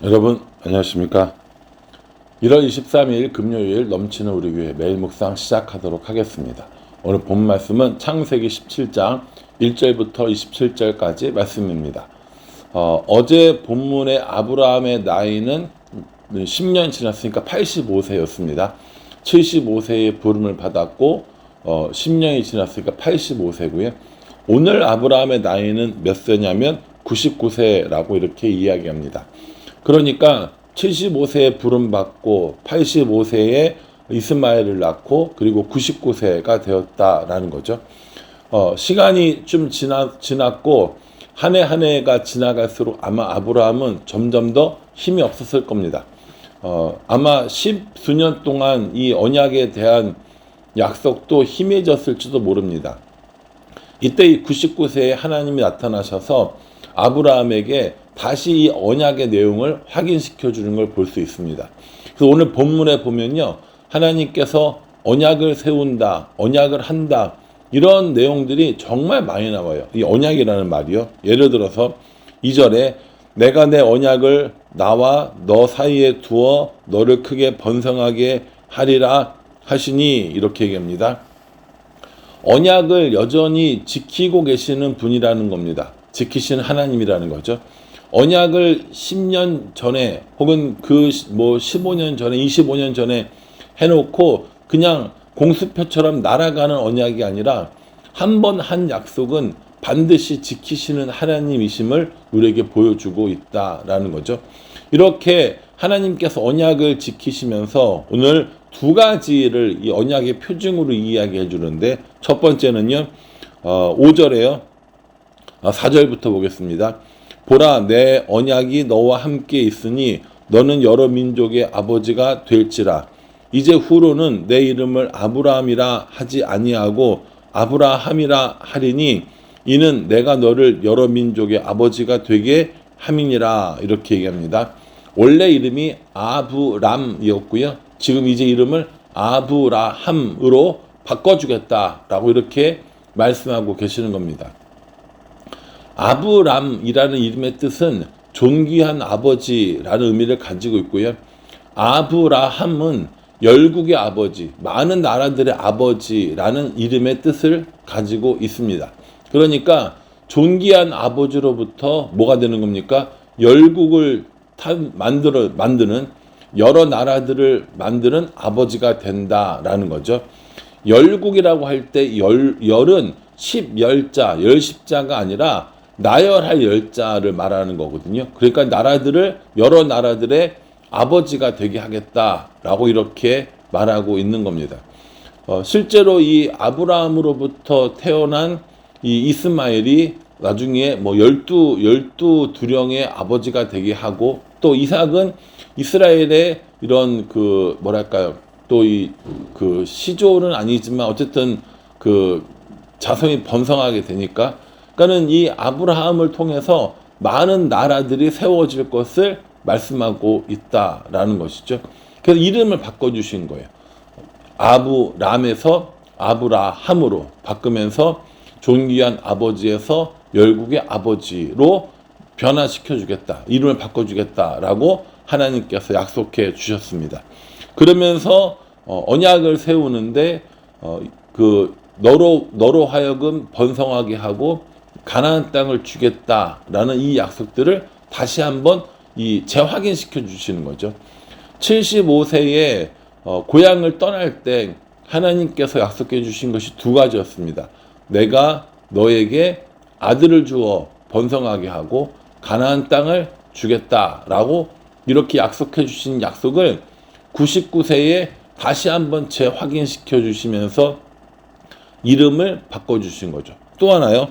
여러분 안녕하십니까? 1월 23일 금요일 넘치는 우리 교회 매일 묵상 시작하도록 하겠습니다. 오늘 본 말씀은 창세기 17장 1절부터 27절까지 말씀입니다. 어제 본문의 아브라함의 나이는 10년 지났으니까 85세였습니다. 75세의 부름을 받았고 10년이 지났으니까 85세고요. 오늘 아브라함의 나이는 몇 세냐면 99세라고 이렇게 이야기합니다. 그러니까 75세에 부름받고 85세에 이스마엘을 낳고 그리고 99세가 되었다라는 거죠. 시간이 좀 지났고 한 해 한 해가 지나갈수록 아마 아브라함은 점점 더 힘이 없었을 겁니다. 아마 10수년 동안 이 언약에 대한 약속도 희미해졌을지도 모릅니다. 이때 이 99세에 하나님이 나타나셔서 아브라함에게 다시 이 언약의 내용을 확인시켜 주는 걸 볼 수 있습니다. 그래서 오늘 본문에 보면요, 하나님께서 언약을 세운다, 언약을 한다, 이런 내용들이 정말 많이 나와요. 이 언약이라는 말이요. 예를 들어서 2절에 내가 내 언약을 나와 너 사이에 두어 너를 크게 번성하게 하리라 하시니, 이렇게 얘기합니다. 언약을 여전히 지키고 계시는 분이라는 겁니다. 지키시는 하나님이라는 거죠. 언약을 10년 전에 혹은 15년 전에 25년 전에 해놓고 그냥 공수표처럼 날아가는 언약이 아니라 한 번 한 약속은 반드시 지키시는 하나님이심을 우리에게 보여주고 있다라는 거죠. 이렇게 하나님께서 언약을 지키시면서 오늘 두 가지를 이 언약의 표징으로 이야기해 주는데, 첫 번째는요, 5절에요. 4절부터 보겠습니다. 보라, 내 언약이 너와 함께 있으니 너는 여러 민족의 아버지가 될지라. 이제 후로는 내 이름을 아브라함이라 하지 아니하고 아브라함이라 하리니 이는 내가 너를 여러 민족의 아버지가 되게 함이니라. 이렇게 얘기합니다. 원래 이름이 아브람이었고요. 지금 이제 이름을 아브라함으로 바꿔주겠다라고 이렇게 말씀하고 계시는 겁니다. 아브람이라는 이름의 뜻은 존귀한 아버지라는 의미를 가지고 있고요. 아브라함은 열국의 아버지, 많은 나라들의 아버지라는 이름의 뜻을 가지고 있습니다. 그러니까 존귀한 아버지로부터 뭐가 되는 겁니까? 열국을 만드는, 여러 나라들을 만드는 아버지가 된다라는 거죠. 열국이라고 할 때 열은 십열자, 열십자가 아니라 나열할 열자를 말하는 거거든요. 그러니까 여러 나라들의 아버지가 되게 하겠다라고 이렇게 말하고 있는 겁니다. 실제로 이 아브라함으로부터 태어난 이 이스마엘이 나중에 열두 두령의 아버지가 되게 하고, 또 이삭은 이스라엘의 이런 또 시조는 아니지만 어쨌든 자손이 번성하게 되니까, 그러니까는 이 아브라함을 통해서 많은 나라들이 세워질 것을 말씀하고 있다라는 것이죠. 그래서 이름을 바꿔주신 거예요. 아브람에서 아브라함으로 바꾸면서 존귀한 아버지에서 열국의 아버지로 변화시켜 주겠다, 이름을 바꿔주겠다라고 하나님께서 약속해 주셨습니다. 그러면서 언약을 세우는데 너로 하여금 번성하게 하고 가나안 땅을 주겠다라는 이 약속들을 다시 한번 재확인시켜 주시는 거죠. 75세에 고향을 떠날 때 하나님께서 약속해 주신 것이 두 가지였습니다. 내가 너에게 아들을 주어 번성하게 하고 가나안 땅을 주겠다라고 이렇게 약속해 주신 약속을 99세에 다시 한번 재확인시켜 주시면서 이름을 바꿔주신 거죠. 또 하나요.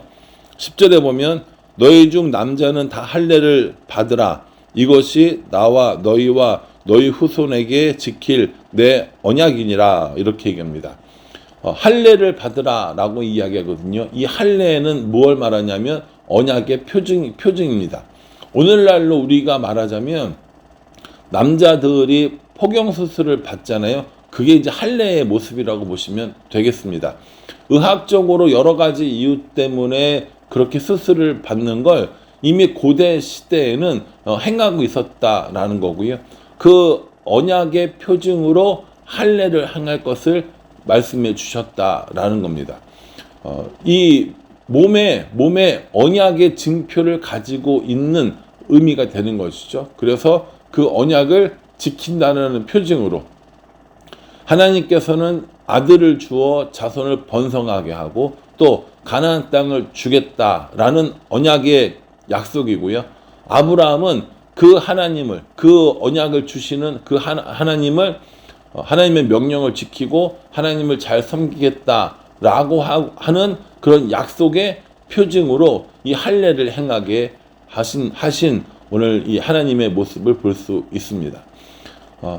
10절에 보면 너희 중 남자는 다 할례를 받으라. 이것이 나와 너희와 너희 후손에게 지킬 내 언약이니라. 이렇게 얘기합니다. 할례를 받으라 라고 이야기하거든요. 이 할례는 무엇을 말하냐면 언약의 표징입니다. 오늘날로 우리가 말하자면 남자들이 포경수술을 받잖아요. 그게 이제 할례의 모습이라고 보시면 되겠습니다. 의학적으로 여러 가지 이유 때문에 그렇게 수술을 받는 걸 이미 고대 시대에는 행하고 있었다라는 거고요. 그 언약의 표징으로 할례를 행할 것을 말씀해 주셨다라는 겁니다. 이 몸에 언약의 증표를 가지고 있는 의미가 되는 것이죠. 그래서 그 언약을 지킨다는 표징으로 하나님께서는 아들을 주어 자손을 번성하게 하고 또 가나안 땅을 주겠다라는 언약의 약속이고요. 아브라함은 그 하나님을, 그 언약을 주시는 그 하나님을, 하나님의 명령을 지키고 하나님을 잘 섬기겠다라고 하는 그런 약속의 표징으로 이 할례를 행하게 하신 오늘 이 하나님의 모습을 볼 수 있습니다.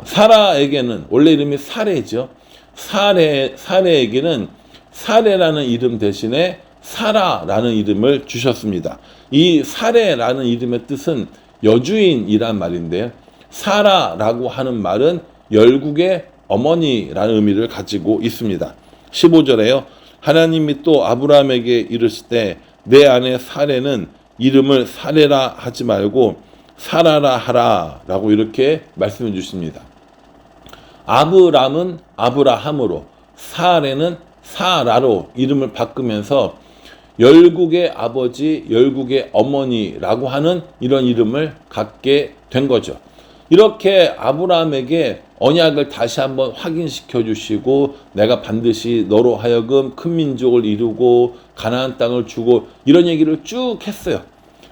사라에게는 원래 이름이 사레죠. 사레에게는 사레라는 이름 대신에 사라라는 이름을 주셨습니다. 이 사레라는 이름의 뜻은 여주인이란 말인데요. 사라라고 하는 말은 열국의 어머니라는 의미를 가지고 있습니다. 15절에요. 하나님이 또 아브라함에게 이르시되 내 아내 사레는 이름을 사레라 하지 말고 사라라 하라 라고 이렇게 말씀해 주십니다. 아브람은 아브라함으로 사레는 사라로 이름을 바꾸면서 열국의 아버지, 열국의 어머니라고 하는 이런 이름을 갖게 된 거죠. 이렇게 아브라함에게 언약을 다시 한번 확인시켜 주시고 내가 반드시 너로 하여금 큰 민족을 이루고 가나안 땅을 주고 이런 얘기를 쭉 했어요.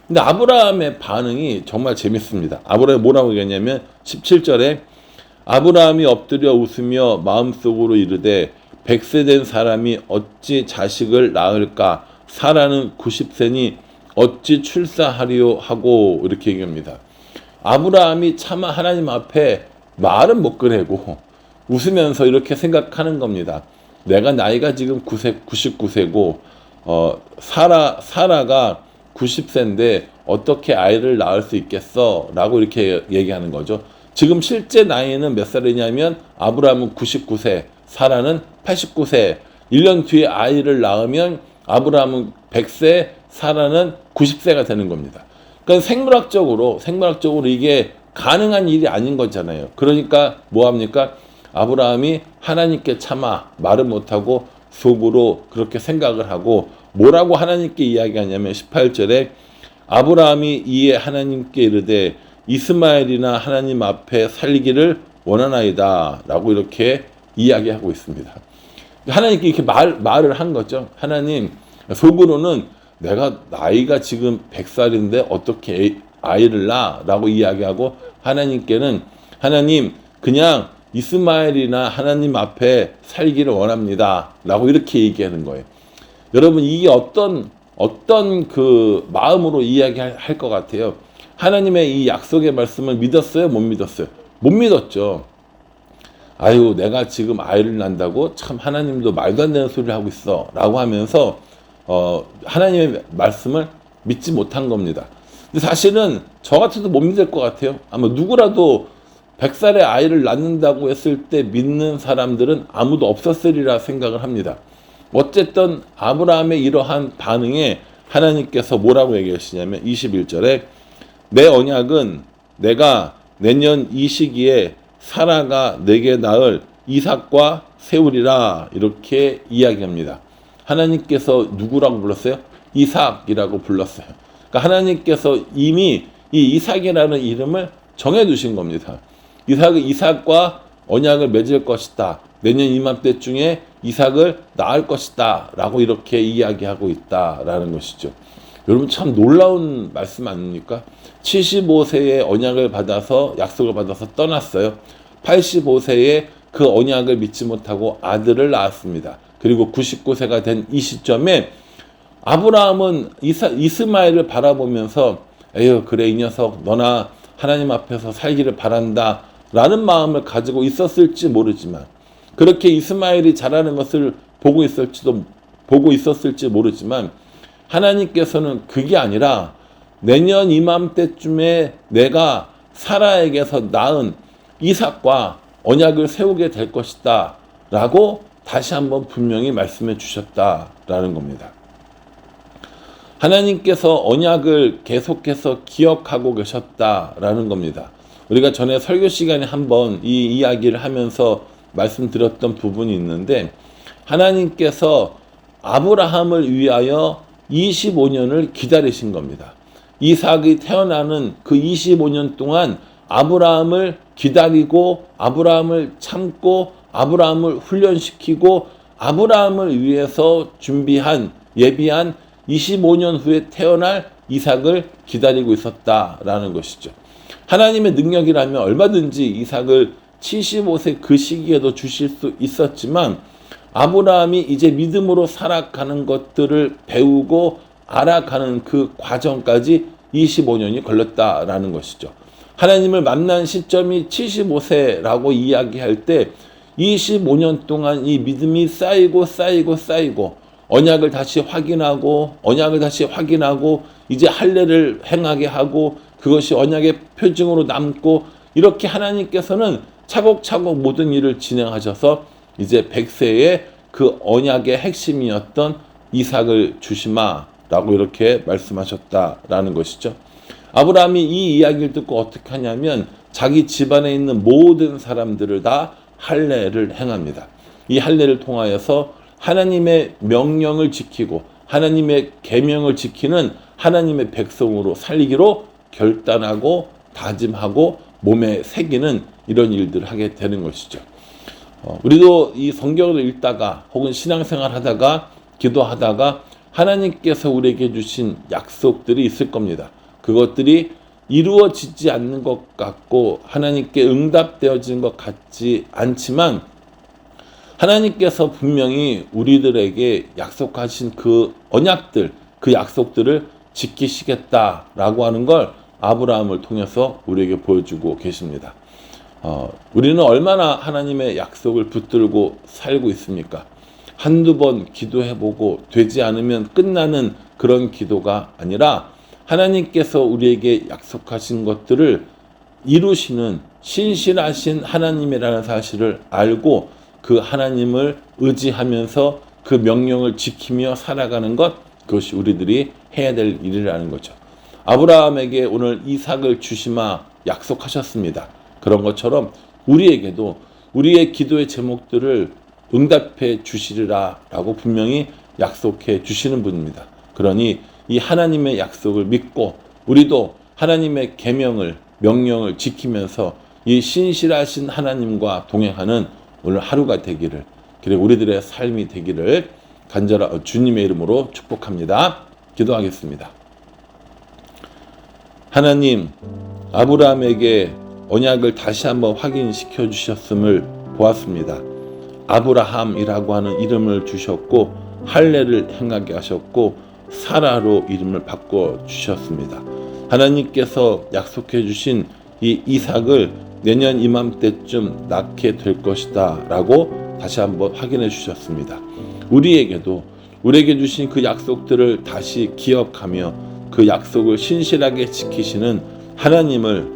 근데 아브라함의 반응이 정말 재밌습니다. 아브라함이 뭐라고 얘기했냐면 17절에 아브라함이 엎드려 웃으며 마음속으로 이르되 100세 된 사람이 어찌 자식을 낳을까? 사라는 90세니 어찌 출사하리요 하고 이렇게 얘기합니다. 아브라함이 차마 하나님 앞에 말은 못 꺼내고 웃으면서 이렇게 생각하는 겁니다. 내가 나이가 지금 99세고 사라가 90세인데 어떻게 아이를 낳을 수 있겠어? 라고 이렇게 얘기하는 거죠. 지금 실제 나이는 몇 살이냐면 아브라함은 99세, 사라는 89세. 1년 뒤에 아이를 낳으면 아브라함은 100세, 사라는 90세가 되는 겁니다. 그러니까 생물학적으로 이게 가능한 일이 아닌 거잖아요. 그러니까 뭐합니까? 아브라함이 하나님께 차마 말을 못하고 속으로 그렇게 생각을 하고 뭐라고 하나님께 이야기하냐면 18절에 아브라함이 이에 하나님께 이르되 이스마엘이나 하나님 앞에 살기를 원하나이다 라고 이렇게 이야기하고 있습니다. 하나님께 이렇게 말을 한 거죠. 하나님, 속으로는 내가 나이가 지금 100살인데 어떻게 아이를 낳아? 라고 이야기하고 하나님께는 하나님 그냥 이스마엘이나 하나님 앞에 살기를 원합니다 라고 이렇게 얘기하는 거예요. 여러분 이게 어떤 그 마음으로 이야기할 것 같아요. 하나님의 이 약속의 말씀을 믿었어요? 못 믿었어요? 못 믿었죠. 아유 내가 지금 아이를 낳는다고 참 하나님도 말도 안 되는 소리를 하고 있어 라고 하면서 하나님의 말씀을 믿지 못한 겁니다. 근데 사실은 저 같아도 못 믿을 것 같아요. 아마 누구라도 100살의 아이를 낳는다고 했을 때 믿는 사람들은 아무도 없었으리라 생각을 합니다. 어쨌든 아브라함의 이러한 반응에 하나님께서 뭐라고 얘기하시냐면 21절에 내 언약은 내가 내년 이 시기에 사라가 내게 낳을 이삭과 세우리라 이렇게 이야기합니다. 하나님께서 누구라고 불렀어요? 이삭이라고 불렀어요. 그러니까 하나님께서 이미 이 이삭이라는 이름을 정해두신 겁니다. 이삭과 언약을 맺을 것이다. 내년 이맘때쯤에 이삭을 낳을 것이다. 라고 이렇게 이야기하고 있다라는 것이죠. 여러분 참 놀라운 말씀 아닙니까? 75세에 언약을 받아서 약속을 받아서 떠났어요. 85세에 그 언약을 믿지 못하고 아들을 낳았습니다. 그리고 99세가 된 이 시점에 아브라함은 이스마엘을 바라보면서 에휴 그래 이 녀석 너나 하나님 앞에서 살기를 바란다 라는 마음을 가지고 있었을지 모르지만 그렇게 이스마엘이 자라는 것을 보고 있었을지 모르지만 하나님께서는 그게 아니라 내년 이맘때쯤에 내가 사라에게서 낳은 이삭과 언약을 세우게 될 것이다 라고 다시 한번 분명히 말씀해 주셨다라는 겁니다. 하나님께서 언약을 계속해서 기억하고 계셨다라는 겁니다. 우리가 전에 설교 시간에 한번 이 이야기를 하면서 말씀드렸던 부분이 있는데, 하나님께서 아브라함을 위하여 25년을 기다리신 겁니다. 이삭이 태어나는 그 25년 동안 아브라함을 기다리고, 아브라함을 참고, 아브라함을 훈련시키고, 아브라함을 위해서 준비한, 예비한 25년 후에 태어날 이삭을 기다리고 있었다라는 것이죠. 하나님의 능력이라면 얼마든지 이삭을 75세 그 시기에도 주실 수 있었지만, 아브라함이 이제 믿음으로 살아가는 것들을 배우고 알아가는 그 과정까지 25년이 걸렸다라는 것이죠. 하나님을 만난 시점이 75세라고 이야기할 때 25년 동안 이 믿음이 쌓이고 언약을 다시 확인하고 이제 할례를 행하게 하고, 그것이 언약의 표징으로 남고, 이렇게 하나님께서는 차곡차곡 모든 일을 진행하셔서 이제 100세에 그 언약의 핵심이었던 이삭을 주시마라고 이렇게 말씀하셨다라는 것이죠. 아브라함이 이 이야기를 듣고 어떻게 하냐면 자기 집안에 있는 모든 사람들을 다 할례를 행합니다. 이 할례를 통하여서 하나님의 명령을 지키고 하나님의 계명을 지키는 하나님의 백성으로 살리기로 결단하고 다짐하고 몸에 새기는 이런 일들을 하게 되는 것이죠. 우리도 이 성경을 읽다가 혹은 신앙생활 하다가 기도하다가 하나님께서 우리에게 주신 약속들이 있을 겁니다. 그것들이 이루어지지 않는 것 같고 하나님께 응답되어지는 것 같지 않지만, 하나님께서 분명히 우리들에게 약속하신 그 언약들, 그 약속들을 지키시겠다라고 하는 걸 아브라함을 통해서 우리에게 보여주고 계십니다. 우리는 얼마나 하나님의 약속을 붙들고 살고 있습니까? 한두 번 기도해보고 되지 않으면 끝나는 그런 기도가 아니라, 하나님께서 우리에게 약속하신 것들을 이루시는 신실하신 하나님이라는 사실을 알고 그 하나님을 의지하면서 그 명령을 지키며 살아가는 것, 그것이 우리들이 해야 될 일이라는 거죠. 아브라함에게 오늘 이삭을 주시마 약속하셨습니다. 그런 것처럼 우리에게도 우리의 기도의 제목들을 응답해 주시리라 라고 분명히 약속해 주시는 분입니다. 그러니 이 하나님의 약속을 믿고 우리도 하나님의 계명을, 명령을 지키면서 이 신실하신 하나님과 동행하는 오늘 하루가 되기를, 그리고 우리들의 삶이 되기를 간절한 주님의 이름으로 축복합니다. 기도하겠습니다. 하나님, 아브라함에게 언약을 다시 한번 확인시켜 주셨음을 보았습니다. 아브라함이라고 하는 이름을 주셨고 할례를 행하게 하셨고 사라로 이름을 바꿔 주셨습니다. 하나님께서 약속해 주신 이 이삭을 내년 이맘때쯤 낳게 될 것이다 라고 다시 한번 확인해 주셨습니다. 우리에게 주신 그 약속들을 다시 기억하며 그 약속을 신실하게 지키시는 하나님을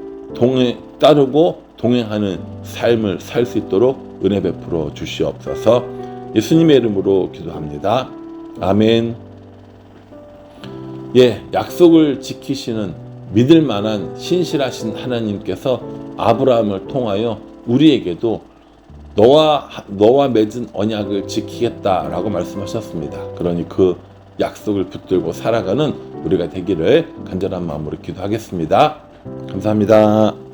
따르고 동행하는 삶을 살 수 있도록 은혜 베풀어 주시옵소서. 예수님의 이름으로 기도합니다. 아멘. 약속을 지키시는 믿을 만한 신실하신 하나님께서 아브라함을 통하여 우리에게도 너와 맺은 언약을 지키겠다라고 말씀하셨습니다. 그러니 그 약속을 붙들고 살아가는 우리가 되기를 간절한 마음으로 기도하겠습니다. 감사합니다.